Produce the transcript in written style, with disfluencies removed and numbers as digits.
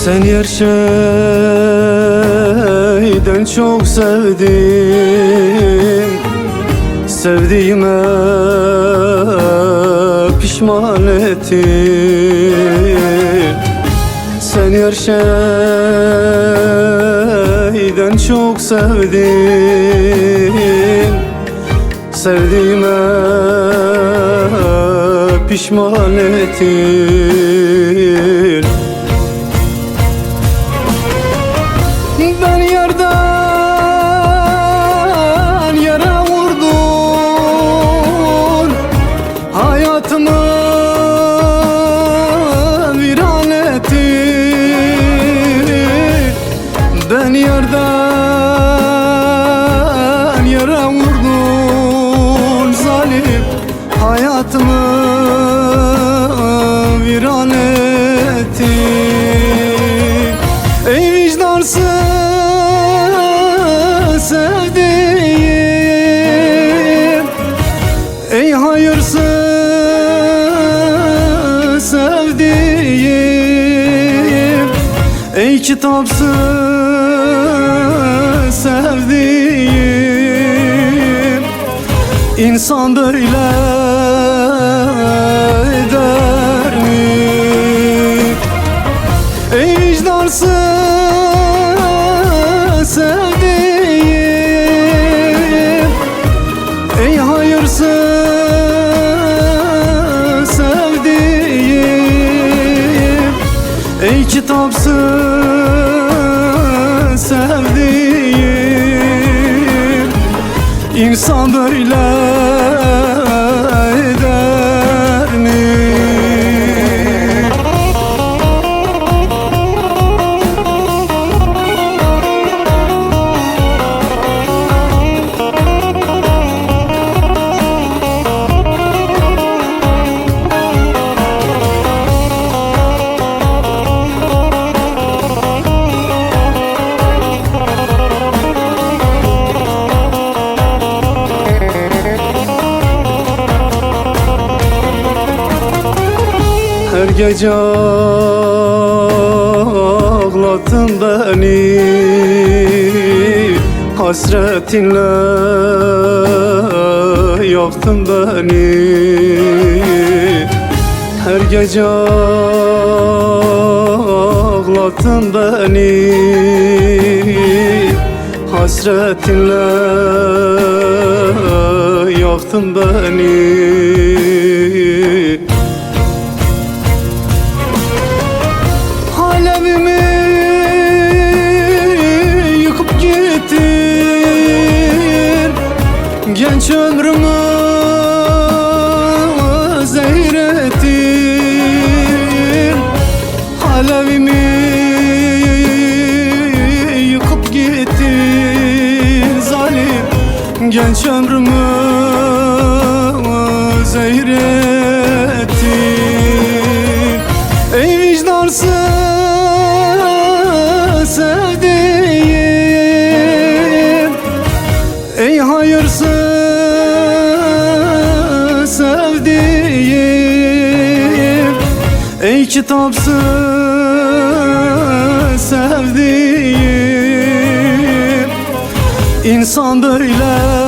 Seni her şeyden çok sevdim. Sevdiğime pişman ettin. Seni her şeyden çok sevdim. Sevdiğime pişman ettin. Ben yerden yere vurdun, hayatımı viran ettin. Ben yerden yere vurdun zalim, hayatımı viran ettin. Ey vicdansız sevdiğim, ey hayırsız sevdiğim, ey kitapsız sevdiğim, insan böyle eder mi? Ey vicdansız sevdiğim, ey hayırsız sevdiğim, ey kitapsız sevdiğim, insan böyle eder mi? Her gece ağlattın beni, hasretinle yaktın beni. Her gece ağlattın beni, hasretinle yaktın beni. Alevimi yıkıp gittin, genç ömrümü zehir ettin. Alevimi yıkıp gittin zalim, genç ömrümü zehir ettin. Ey vicdansız sevdiğim, ey hayırsız sevdiğim, ey kitapsız sevdiğim, insan böyle